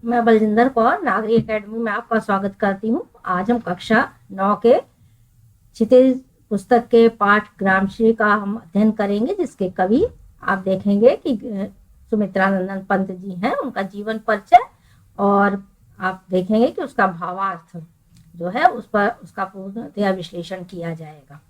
मैं बलजिंदर कौर नागरी एकेडमी में आपका स्वागत करती हूँ। आज हम कक्षा 9 के क्षितिज पुस्तक के पाठ ग्रामश्री का हम अध्ययन करेंगे, जिसके कवि आप देखेंगे कि सुमित्रानंदन पंत जी हैं। उनका जीवन परिचय और आप देखेंगे कि उसका भावार्थ जो है उस पर उसका पूर्णतया विश्लेषण किया जाएगा।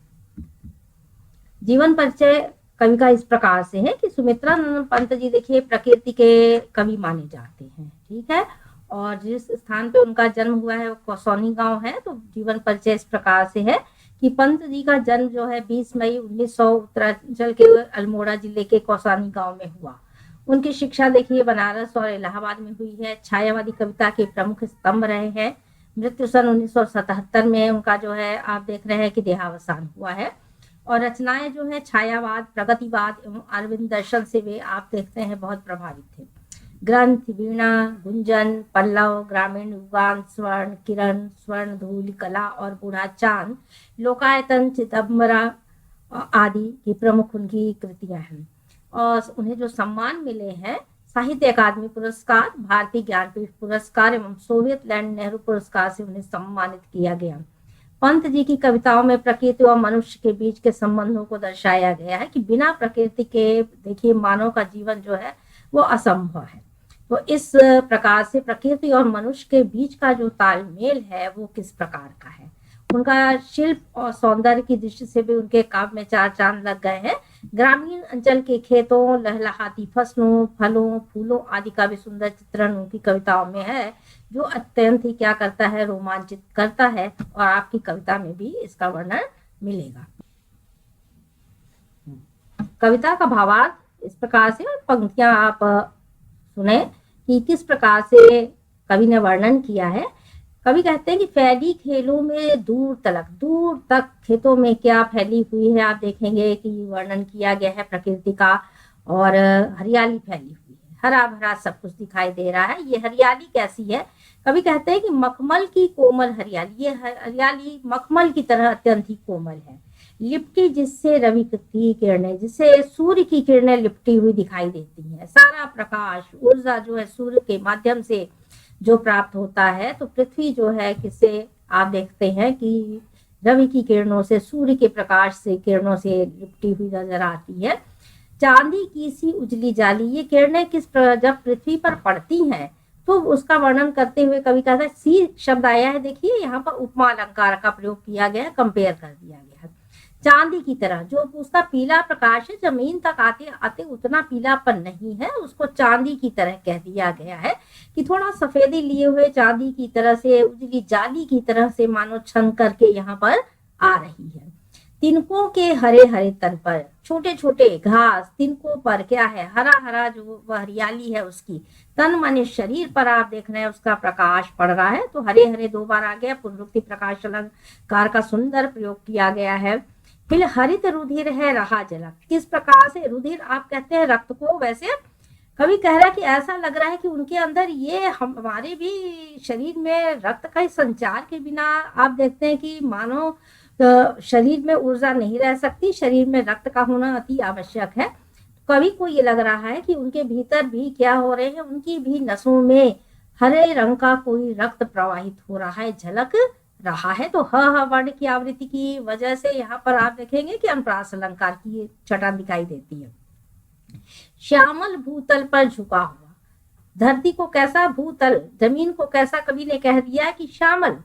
जीवन परिचय कवि का इस प्रकार से है कि सुमित्रानंदन पंत जी देखिए प्रकृति के कवि माने जाते हैं, ठीक है। और जिस स्थान पे उनका जन्म हुआ है वो कौसौनी गांव है। तो जीवन परिचय इस प्रकार से है कि पंत जी का जन्म जो है 20 मई 1900 उत्तरांचल के अल्मोड़ा जिले के कौसानी गांव में हुआ। उनकी शिक्षा देखिए बनारस और इलाहाबाद में हुई है। छायावादी कविता के प्रमुख स्तंभ रहे हैं। मृत्यु सन 1977 में उनका जो है आप देख रहे हैं कि देहावसान हुआ है। और रचनाएं जो है छायावाद, प्रगतिवाद एवं अरविंद दर्शन से वे आप देखते हैं बहुत प्रभावित थे। ग्रंथ वीणा, गुंजन, पल्लव, ग्रामीण युगान, स्वर्ण किरण, स्वर्ण धूल, कला और बूढ़ा चांद, लोकायतन, चिदम्बरा आदि की प्रमुख उनकी कृतियां हैं। और उन्हें जो सम्मान मिले हैं, साहित्य अकादमी पुरस्कार, भारतीय ज्ञानपीठ पुरस्कार एवं सोवियत लैंड नेहरू पुरस्कार से उन्हें सम्मानित किया गया। पंत जी की कविताओं में प्रकृति और मनुष्य के बीच के संबंधों को दर्शाया गया है कि बिना प्रकृति के देखिए मानव का जीवन जो है वो असंभव है। तो इस प्रकार से प्रकृति और मनुष्य के बीच का जो तालमेल है वो किस प्रकार का है। उनका शिल्प और सौंदर्य की दृष्टि से भी उनके काव्य में चार चांद लग गए हैं। ग्रामीण अंचल के खेतों, लहलहाती फसलों, फलों, फूलों आदि का भी सुंदर चित्रण उनकी कविताओं में है, जो अत्यंत ही क्या करता है, रोमांचित करता है। और आपकी कविता में भी इसका वर्णन मिलेगा। कविता का भावार्थ इस प्रकार से, पंक्तियां आप सुने कि किस प्रकार से कवि ने वर्णन किया है। कवि कहते हैं कि फैली खेलों में दूर तक खेतों में क्या फैली हुई है। आप देखेंगे कि वर्णन किया गया है प्रकृति का, और हरियाली फैली हुई है, हरा भरा सब कुछ दिखाई दे रहा है। ये हरियाली कैसी है, कवि कहते हैं कि मखमल की कोमल हरियाली। ये हरियाली मखमल की तरह अत्यंत ही कोमल है, लिपटी जिससे रवि की किरणें, जिससे सूर्य की किरणें लिपटी हुई दिखाई देती हैं। सारा प्रकाश ऊर्जा जो है सूर्य के माध्यम से जो प्राप्त होता है। तो पृथ्वी जो है किससे आप देखते हैं कि रवि की किरणों से, सूर्य के प्रकाश से, किरणों से लिपटी हुई नजर आती है। चांदी की सी उजली जाली, ये किरणें जब पृथ्वी पर पड़ती हैं तो उसका वर्णन करते हुए कवि कहता है, सी शब्द आया है, देखिए यहाँ पर उपमा अलंकार का प्रयोग किया गया है, कंपेयर कर दिया गया है। चांदी की तरह जो उसका पीला प्रकाश है, जमीन तक आते आते उतना पीलापन नहीं है, उसको चांदी की तरह कह दिया गया है कि थोड़ा सफेदी लिए हुए चांदी की तरह से, उजली जाली की तरह से मानो छन करके यहाँ पर आ रही है। तिनकों के हरे हरे तन पर छोटे छोटे घास, तिनकों पर क्या है, हरा हरा जो हरियाली है उसकी, तन माने शरीर पर आप देख रहे हैं उसका प्रकाश पड़ रहा है। तो हरे हरे दो बार आ गया, पुनरुक्ति प्रकाश अलंकार का सुंदर प्रयोग किया गया है। फिर हरित रुधिर है रहा झलक, किस प्रकार से, रुधिर आप कहते हैं रक्त को, वैसे कवि कह रहा है कि ऐसा लग रहा है कि उनके अंदर ये हमारे भी शरीर में रक्त का संचार के बिना आप देखते हैं कि मानो शरीर में ऊर्जा नहीं रह सकती, शरीर में रक्त का होना अति आवश्यक है। कवि को ये लग रहा है कि उनके भीतर भी क्या हो रहे हैं, उनकी भी नसों में हरे रंग का कोई रक्त प्रवाहित हो रहा है, झलक रहा है। तो ह वर्ण की आवृत्ति की वजह से यहाँ पर आप देखेंगे कि अनुप्रास अलंकार की छटा दिखाई देती है। श्यामल भूतल पर झुका हुआ, धरती को कैसा, भूतल जमीन को कैसा, कवि ने कह दिया कि श्यामल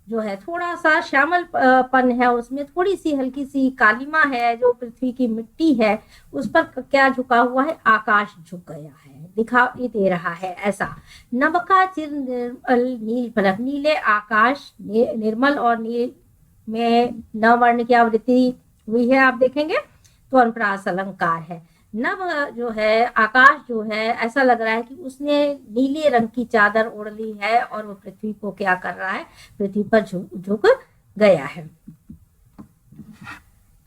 जो है, थोड़ा सा श्यामल पन है उसमें, थोड़ी सी हल्की सी कालिमा है जो पृथ्वी की मिट्टी है उस पर क्या झुका हुआ है, आकाश झुक गया है, दिखाई दे रहा है ऐसा। नभका चिर निर्मल नील फलक, नीले आकाश, निर्मल और नील में न वर्ण की आवृत्ति हुई है, आप देखेंगे तो अनुप्रास अलंकार है। नभ जो है, आकाश जो है, ऐसा लग रहा है कि उसने नीले रंग की चादर ओढ़ ली है और वो पृथ्वी को क्या कर रहा है, पृथ्वी पर झुक गया है।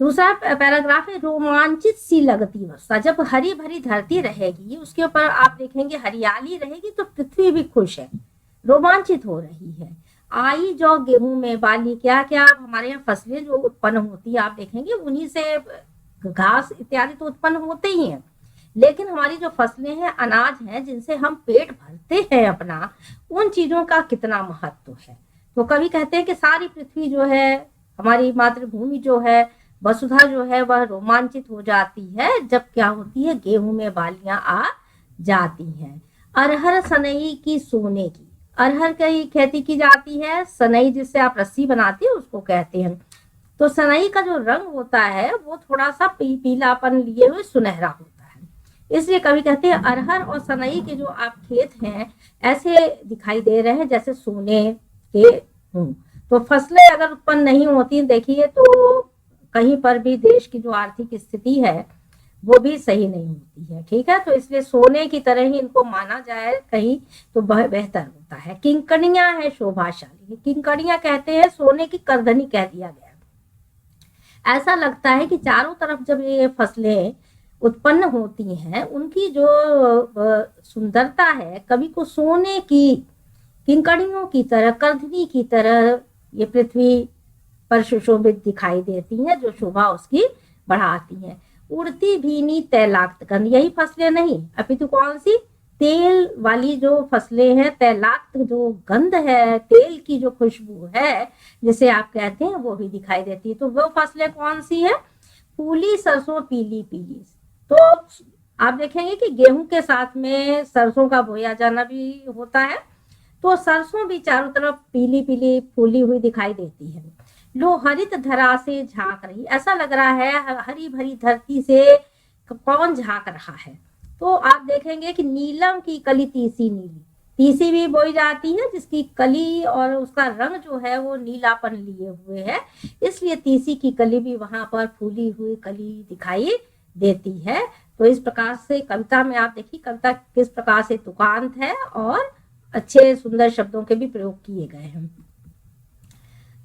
दूसरा पैराग्राफ है, रोमांचित सी लगती अवस्था, जब हरी भरी धरती रहेगी, उसके ऊपर आप देखेंगे हरियाली रहेगी तो पृथ्वी भी खुश है, रोमांचित हो रही है। आई जो गेहूं में बाली, क्या क्या हमारे यहाँ फसलें जो उत्पन्न होती है आप देखेंगे उन्हीं से घास इत्यादि तो उत्पन्न होते ही हैं। लेकिन हमारी जो फसलें हैं, अनाज हैं, जिनसे हम पेट भरते हैं अपना, उन चीजों का कितना महत्व है। तो कवि कहते हैं कि सारी पृथ्वी जो है, हमारी मातृभूमि जो है, वसुधा जो है, वह रोमांचित हो जाती है जब क्या होती है, गेहूं में बालियां आ जाती हैं। अरहर सनई की सोने की, अरहर की खेती की जाती है, सनई जिससे आप रस्सी बनाती है उसको कहते हैं। तो सनई का जो रंग होता है वो थोड़ा सा पीलापन लिए हुए सुनहरा होता है, इसलिए कवि कहते हैं अरहर और सनई के जो आप खेत हैं ऐसे दिखाई दे रहे हैं जैसे सोने के हों। तो फसलें अगर उत्पन्न नहीं होती, देखिए तो कहीं पर भी देश की जो आर्थिक स्थिति है वो भी सही नहीं होती है। ठीक है, तो इसलिए सोने की तरह ही इनको माना जाए कहीं तो बेहतर होता है। किंकणियां है शोभाशाली, किंकणियां कहते हैं सोने की करधनी कह दिया गया। ऐसा लगता है कि चारों तरफ जब ये फसलें उत्पन्न होती हैं, उनकी जो सुंदरता है कवि को सोने की किंकणियों की तरह, करधनी की तरह ये पृथ्वी पर सुशोभित दिखाई देती हैं, जो शोभा उसकी बढ़ाती हैं। उड़ती भीनी तैलाक्त गंध, यही फसलें नहीं अपितु कौन सी, तेल वाली जो फसलें हैं, तैलाक्त जो गंध है, तेल की जो खुशबू है जिसे आप कहते हैं, वो भी दिखाई देती है। तो वो फसलें कौन सी है, फूली सरसों पीली पीली। तो आप देखेंगे कि गेहूं के साथ में सरसों का बोया जाना भी होता है, तो सरसों भी चारों तरफ पीली पीली फूली हुई दिखाई देती है। लो हरित धरा से झांक रही, ऐसा लग रहा है हरी भरी धरती से कौन झांक रहा है। तो आप देखेंगे कि नीलम की कली तीसी नीली, तीसी भी बोई जाती है जिसकी कली और उसका रंग जो है वो नीलापन लिए हुए है, इसलिए तीसी की कली भी वहां पर फूली हुई कली दिखाई देती है। तो इस प्रकार से कविता में आप देखिए कविता किस प्रकार से तुकांत है और अच्छे सुंदर शब्दों के भी प्रयोग किए गए हैं।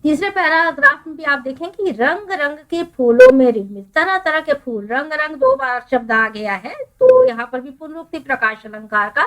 तीसरे पैराग्राफ में भी आप देखें कि रंग रंग के फूलों में रिलमिल, तरह तरह के फूल, रंग रंग 2 बार शब्द आ गया है, तो यहाँ पर भी पुनरुक्ति प्रकाश अलंकार का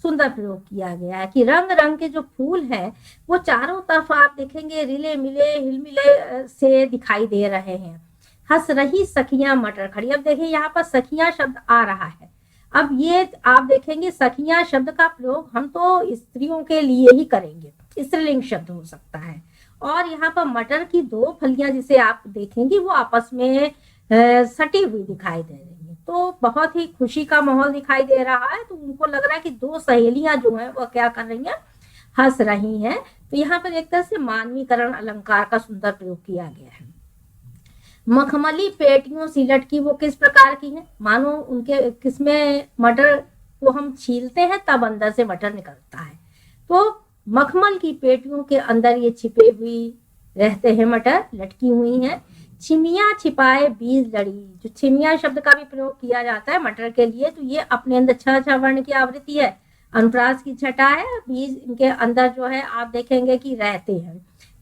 सुंदर प्रयोग किया गया है कि रंग रंग के जो फूल हैं वो चारों तरफ आप देखेंगे रिले मिले हिलमिले से दिखाई दे रहे हैं। हंस रही सखियां मटर खड़ी, अब देखिए यहाँ पर सखियां शब्द आ रहा है। अब ये आप देखेंगे सखियां शब्द का प्रयोग हम तो स्त्रियों के लिए ही करेंगे, स्त्रीलिंग शब्द हो सकता है। और यहाँ पर मटर की 2 फलियां जिसे आप देखेंगे वो आपस में सटी हुई दिखाई दे रही है, तो बहुत ही खुशी का माहौल दिखाई दे रहा है। तो उनको लग रहा है कि 2 सहेलियां जो हैं वो क्या कर रही हैं, हंस रही हैं। तो यहाँ पर एक तरह से मानवीकरण अलंकार का सुंदर प्रयोग किया गया है। मखमली पेटियों सी लटकी, वो किस प्रकार की है, मानो उनके किसमें मटर को हम छीलते हैं तब अंदर से मटर निकलता है, तो मखमल की पेटियों के अंदर ये छिपे हुई रहते हैं मटर, लटकी हुई हैं। छिमिया छिपाए बीज लड़ी, जो छिमिया शब्द का भी प्रयोग किया जाता है मटर के लिए, तो ये अपने अंदर 6 वर्ण की आवृत्ति है, अनुप्रास की छटा है, बीज इनके अंदर जो है आप देखेंगे कि रहते हैं।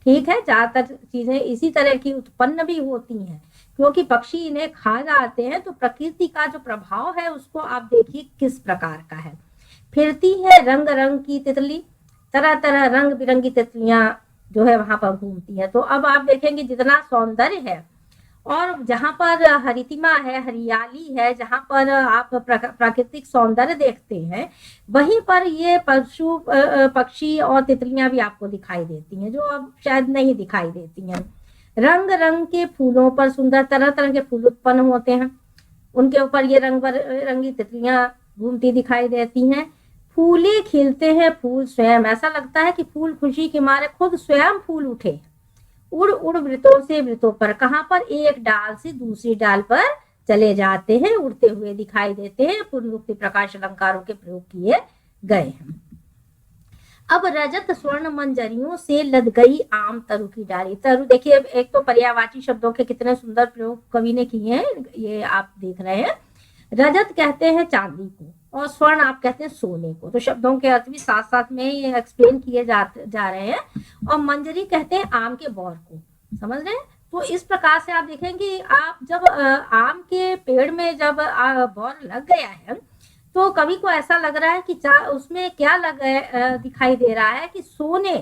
ठीक है, ज्यादातर चीजें इसी तरह की उत्पन्न भी होती हैं क्योंकि पक्षी इन्हें खा जाते हैं, तो प्रकृति का जो प्रभाव है उसको आप देखिए किस प्रकार का है। फिरती है रंग रंग की तितली, तरह तरह रंग बिरंगी तितलियां जो है वहां पर घूमती है। तो अब आप देखेंगे जितना सौंदर्य है और जहां पर हरितिमा है, हरियाली है, जहां पर आप प्राकृतिक सौंदर्य देखते हैं, वहीं पर ये पक्षी और तितलियां भी आपको दिखाई देती हैं जो अब शायद नहीं दिखाई देती हैं। रंग रंग के फूलों पर सुंदर तरह तरह के फूल उत्पन्न होते हैं, उनके ऊपर ये रंग बिरंगी तितलियां घूमती दिखाई देती हैं। फूले खिलते हैं फूल स्वयं, ऐसा लगता है कि फूल खुशी के मारे खुद स्वयं फूल उठे, उड़ उड़ वृतों से वृतों पर, कहां पर, एक डाल से दूसरी डाल पर चले जाते हैं, उड़ते हुए दिखाई देते हैं। पुनरुक्ति प्रकाश अलंकारों के प्रयोग किए गए हैं। अब रजत स्वर्ण मंजरियों से लद गई आम तरु की डाली, तरु देखिए एक तो पर्यायवाची शब्दों के कितने सुंदर प्रयोग कवि ने किए हैं, ये आप देख रहे हैं। रजत कहते हैं चांदी को और स्वर्ण आप कहते हैं सोने को, तो शब्दों के अर्थ भी साथ साथ में ये एक्सप्लेन किए जा रहे हैं। और मंजरी कहते हैं आम के बौर को, समझ रहे हैं। तो इस प्रकार से आप देखेंगे आप जब आम के पेड़ में जब बौर लग गया है तो कवि को ऐसा लग रहा है कि उसमें क्या दिखाई दे रहा है कि सोने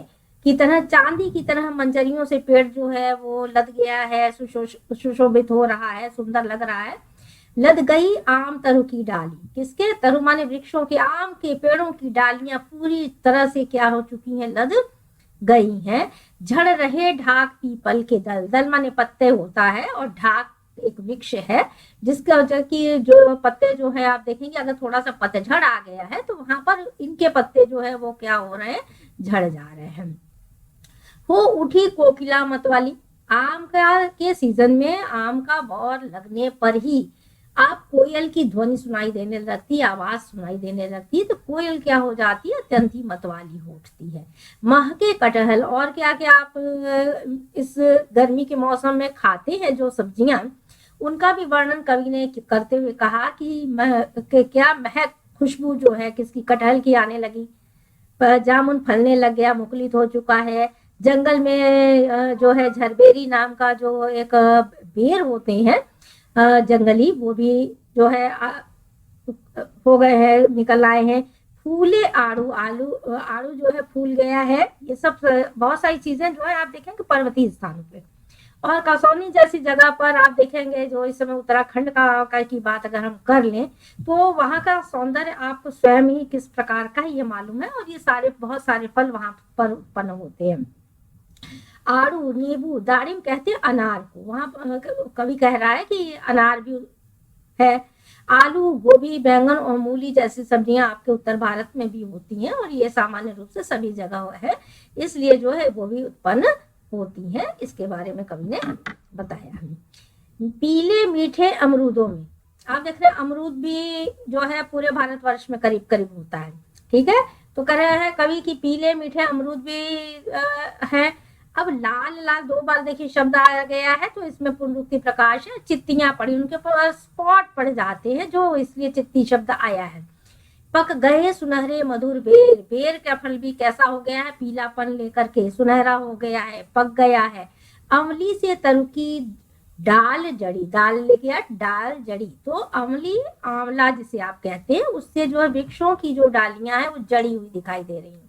की तरह, चांदी की तरह मंजरियों से पेड़ जो है वो लद गया है, सुशोभित हो रहा है, सुंदर लग रहा है। लद गई आम तरु की डाली, किसके, तरु माने वृक्षों के, आम के पेड़ों की डालियां पूरी तरह से क्या हो चुकी हैं, लद गई हैं। झड़ रहे ढाक पीपल के दल, दल माने पत्ते होता है, और ढाक एक वृक्ष है जिसका वजह की जो पत्ते जो है आप देखेंगे, अगर थोड़ा सा पतझड़ आ गया है तो वहां पर इनके पत्ते जो है वो क्या हो रहे हैं, झड़ जा रहे हैं। हो उठी कोकिला मतवाली, आम का के सीजन में आम का बौर लगने पर ही आप कोयल की ध्वनि सुनाई देने लगती, आवाज सुनाई देने लगती, तो कोयल क्या हो जाती है, अत्यंत ही मतवाली हो उठती है। महके कटहल, और क्या क्या आप इस गर्मी के मौसम में खाते हैं जो सब्जियां, उनका भी वर्णन कवि ने करते हुए कहा कि क्या महक, खुशबू जो है किसकी, कटहल की आने लगी, जामुन फलने लग गया, मुकुलित हो चुका है। जंगल में जो है झरबेरी नाम का जो एक बेर होते हैं जंगली, वो भी जो है हो गए हैं, निकल आए हैं। फूले आड़ू, आड़ू जो है फूल गया है। ये सब बहुत सारी चीजें जो है आप देखेंगे पर्वतीय स्थानों पे। और कसौनी जैसी जगह पर आप देखेंगे, जो इस समय उत्तराखंड का की बात अगर हम कर लें, तो वहां का सौंदर्य आपको स्वयं ही किस प्रकार का ये मालूम है, और ये सारे बहुत सारे फल वहां पर उत्पन्न होते हैं। आड़ू, नींबू, दारिम कहते हैं अनार को, वहां कवि कह रहा है कि अनार भी है। आलू, गोभी, बैंगन और मूली जैसी सब्जियां आपके उत्तर भारत में भी होती हैं, और ये सामान्य रूप से सभी जगह है, इसलिए जो है वो भी उत्पन्न होती हैं। इसके बारे में कवि ने बताया हमें। पीले मीठे अमरूदों में, आप देख रहे हैं अमरूद भी जो है पूरे भारतवर्ष में करीब करीब होता है, ठीक है। तो कह रहे हैं कवि की पीले मीठे अमरूद भी हैं। अब लाल, लाल दो बार देखिए शब्द आ गया है, तो इसमें पुनरुक्ति प्रकाश है, चित्तियां पड़ी, उनके पर स्पॉट पड़ जाते हैं, जो इसलिए चित्ती शब्द आया है। पक गए सुनहरे मधुर बेर, बेर का फल भी कैसा हो गया है, पीलापन लेकर के सुनहरा हो गया है, पक गया है। अमली से तरु की डाल जड़ी, डाल ले गया डाल जड़ी, तो अमली, आंवला जिसे आप कहते हैं, उससे जो है वृक्षों की जो डालियां हैं वो जड़ी हुई दिखाई दे रही हैं।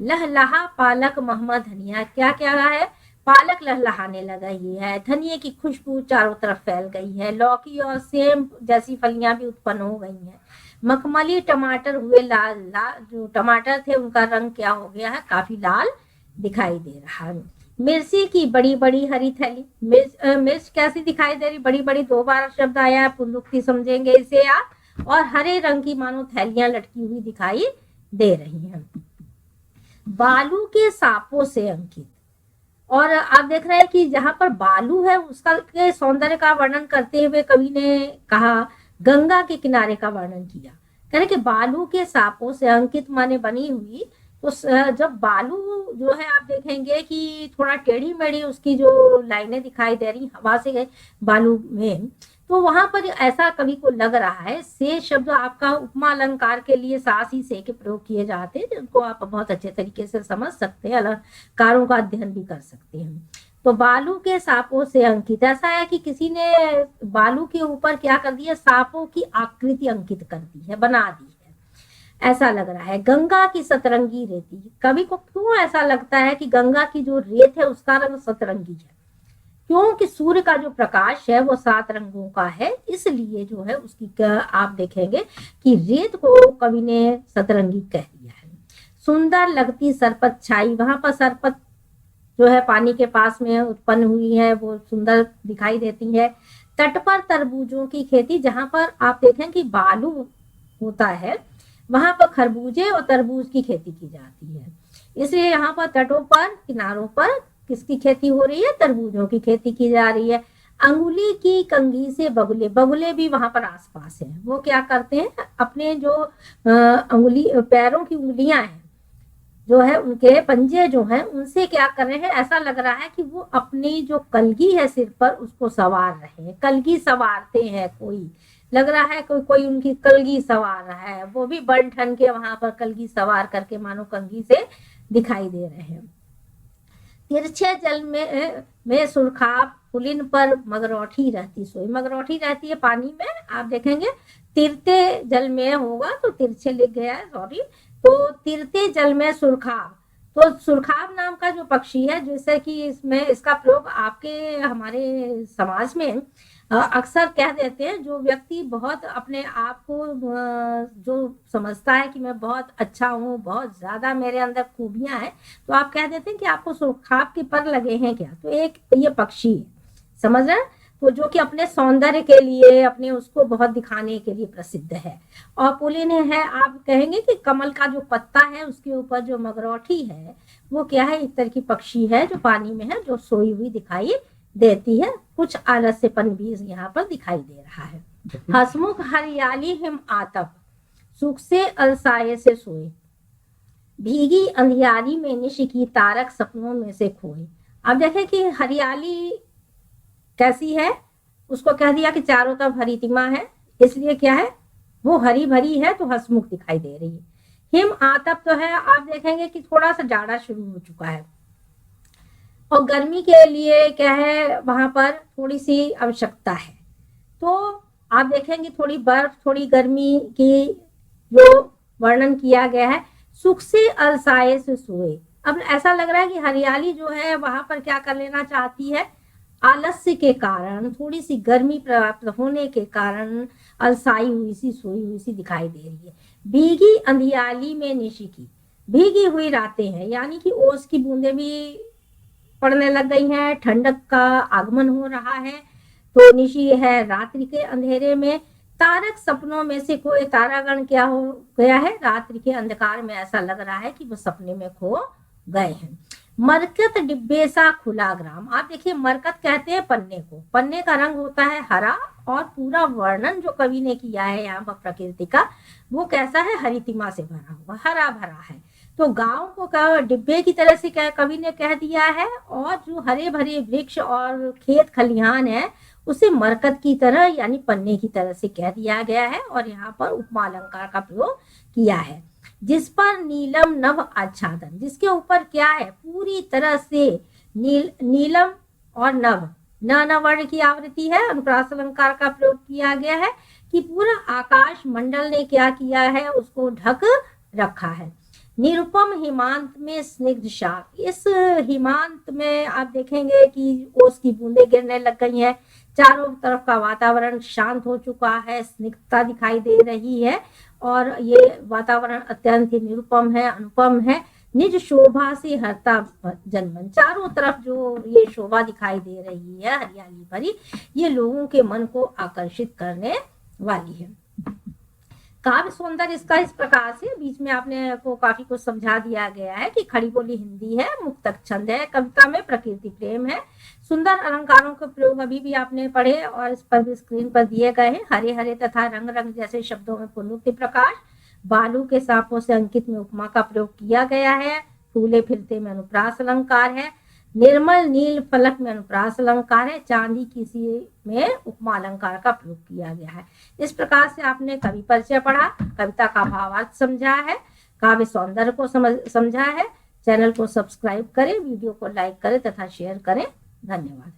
लहलहा पालक महमद धनिया, क्या क्या है, पालक लहलहाने लगी है, धनिये की खुशबू चारों तरफ फैल गई है। लौकी और सेम जैसी फलियां भी उत्पन्न हो गई हैं। मखमली टमाटर हुए लाल, लाल जो टमाटर थे उनका रंग क्या हो गया है, काफी लाल दिखाई दे रहा है। मिर्ची की बड़ी बड़ी हरी थैली, मिर्च कैसी दिखाई दे रही, बड़ी बड़ी, दो बार शब्द आया है, पुनरुक्ति समझेंगे इसे आप। और हरे रंग की मानो थैलियां लटकी हुई दिखाई दे रही हैं। बालू के सांपों से अंकित, और आप देख रहे हैं कि जहां पर बालू है उसका के सौंदर्य का वर्णन करते हुए कवि ने कहा, गंगा के किनारे का वर्णन किया। कह रहे कि बालू के सांपों से अंकित माने बनी हुई, तो जब बालू जो है आप देखेंगे कि थोड़ा टेढ़ी मेढ़ी उसकी जो लाइनें दिखाई दे रही हवा से गए बालू में, तो वहां पर ऐसा कवि को लग रहा है। से शब्द आपका उपमा अलंकार के लिए सास ही से के प्रयोग किए जाते हैं, जिनको आप बहुत अच्छे तरीके से समझ सकते हैं, अलंकारों का अध्ययन भी कर सकते हैं। तो बालू के सांपों से अंकित, ऐसा है कि किसी ने बालू के ऊपर क्या कर दिया, सांपों की आकृति अंकित कर दी है, बना दी है, ऐसा लग रहा है। गंगा की सतरंगी रेती, कवि को क्यों ऐसा लगता है कि गंगा की जो रेत है उसका रंग सतरंगी है, क्योंकि सूर्य का जो प्रकाश है वो 7 रंगों का है, इसलिए जो है उसकी आप देखेंगे कि रेत को कवि ने सतरंगी कह दिया है। सुंदर लगती सरपत छाई, वहां पर सरपत जो है पानी के पास में उत्पन्न हुई है, वो सुंदर दिखाई देती है। तट पर तरबूजों की खेती, जहां पर आप देखें कि बालू होता है वहां पर खरबूजे और तरबूज की खेती की जाती है, इसलिए यहाँ पर तटों पर किनारों पर किसकी खेती हो रही है, तरबूजों की खेती की जा रही है। अंगुली की कंघी से बगुले, बगुले भी वहां पर आसपास है, वो क्या करते हैं, अपने जो अंगुली पैरों की उंगलियां हैं जो है, उनके पंजे जो हैं उनसे क्या कर रहे हैं, ऐसा लग रहा है कि वो अपनी जो कलगी है सिर पर उसको सवार रहे हैं, कलगी सवारते हैं, कोई लग रहा है कोई उनकी कलगी सवार रहा है, वो भी बन ठन के वहां पर कलगी सवार करके मानो कंघी से दिखाई दे रहे हैं। तिरछे जल में सुरखाब, पुलिन पर मगरौठी रहती सोई, मगरौठी रहती है पानी में, आप देखेंगे तिरते जल में होगा तो तिरछे लिख गया है, सॉरी, तो तिरते जल में सुरखाब, तो सुरखाब नाम का जो पक्षी है, जैसे कि इसमें इसका प्रयोग आपके हमारे समाज में अक्सर कह देते हैं, जो व्यक्ति बहुत अपने आप को जो समझता है कि मैं बहुत अच्छा हूँ, बहुत ज्यादा मेरे अंदर खूबियां हैं, तो आप कह देते हैं कि आपको खाप के पर लगे हैं क्या। तो एक ये पक्षी है, समझ रहे हैं, तो जो कि अपने सौंदर्य के लिए, अपने उसको बहुत दिखाने के लिए प्रसिद्ध है। और पुलिन है, आप कहेंगे कि कमल का जो पत्ता है उसके ऊपर जो मगरौठी है, वो क्या है, एक तरह की पक्षी है जो पानी में है, जो सोई हुई दिखाई देती है। कुछ आलस्यपन भी यहाँ पर दिखाई दे रहा है। हसमुख हरियाली हिम आतप, सुख से अलसाए से सोए, भीगी अंधियारी में निश की तारक सपनों में से खोए। अब देखें कि हरियाली कैसी है, उसको कह दिया कि चारों तरफ हरितिमा है, इसलिए क्या है, वो हरी भरी है, तो हसमुख दिखाई दे रही है। हिम आतप तो है, आप देखेंगे कि थोड़ा सा जाड़ा शुरू हो चुका है, और गर्मी के लिए क्या है, वहां पर थोड़ी सी आवश्यकता है। तो आप देखेंगे थोड़ी बर्फ, थोड़ी गर्मी की जो वर्णन किया गया है। सुख से अलसाए से सोए, अब ऐसा लग रहा है कि हरियाली जो है वहां पर क्या कर लेना चाहती है, आलस्य के कारण, थोड़ी सी गर्मी प्राप्त होने के कारण अलसाई हुई सी, सोई हुई सी दिखाई दे रही है। भीगी अंधियाली में निशी की, भीगी हुई रातें हैं, यानी कि ओस की बूंदें भी पड़ने लग गई हैं, ठंडक का आगमन हो रहा है। तो निशी है, रात्रि के अंधेरे में तारक सपनों में से खोए, तारागण क्या हो गया है, रात्रि के अंधकार में ऐसा लग रहा है कि वो सपने में खो गए हैं। मरकत डिब्बे सा खुला ग्राम, आप देखिए मरकत कहते हैं पन्ने को, पन्ने का रंग होता है हरा, और पूरा वर्णन जो कवि ने किया है यहाँ पर प्रकृति का, वो कैसा है, हरितिमा से भरा हुआ, हरा भरा है। तो गांव को डिब्बे की तरह से कवि ने कह दिया है, और जो हरे भरे वृक्ष और खेत खलिहान है उसे मरकत की तरह यानी पन्ने की तरह से कह दिया गया है। और यहाँ पर उपमा अलंकार का प्रयोग किया है। जिस पर नीलम नभ आच्छादन, जिसके ऊपर क्या है, पूरी तरह से नीलम और नभ, न वर्ण की आवृत्ति है, अनुप्रास अलंकार का प्रयोग किया गया है, कि पूरा आकाश मंडल ने क्या किया है, उसको ढक रखा है। निरुपम हिमांत में स्निग्ध शाख, इस हिमांत में आप देखेंगे कि ओस की बूंदें गिरने लग गई हैं, चारों तरफ का वातावरण शांत हो चुका है, स्निग्धता दिखाई दे रही है, और ये वातावरण अत्यंत ही निरुपम है, अनुपम है। निज शोभा से हरता जनमन, चारों तरफ जो ये शोभा दिखाई दे रही है हरियाली भरी, ये लोगों के मन को आकर्षित करने वाली है। काव्य सौंदर्य इसका इस प्रकार से, बीच में आपने को काफी कुछ समझा दिया गया है कि खड़ी बोली हिंदी है, मुक्तक छंद है, कविता में प्रकृति प्रेम है, सुंदर अलंकारों के प्रयोग अभी भी आपने पढ़े और इस पर भी स्क्रीन पर दिए गए हैं। हरे हरे तथा रंग रंग जैसे शब्दों में पुनरुक्ति प्रकाश, बालू के सांपों से अंकित में उपमा का प्रयोग किया गया है, फूले फिरते में अनुप्रास अलंकार है, निर्मल नील फलक में अनुप्रास अलंकार है, चांदी किसी में उपमा अलंकार का प्रयोग किया गया है। इस प्रकार से आपने कवि परिचय पढ़ा, कविता का भावार्थ समझा है, काव्य सौंदर्य को समझा है। चैनल को सब्सक्राइब करें, वीडियो को लाइक करें तथा शेयर करें। धन्यवाद।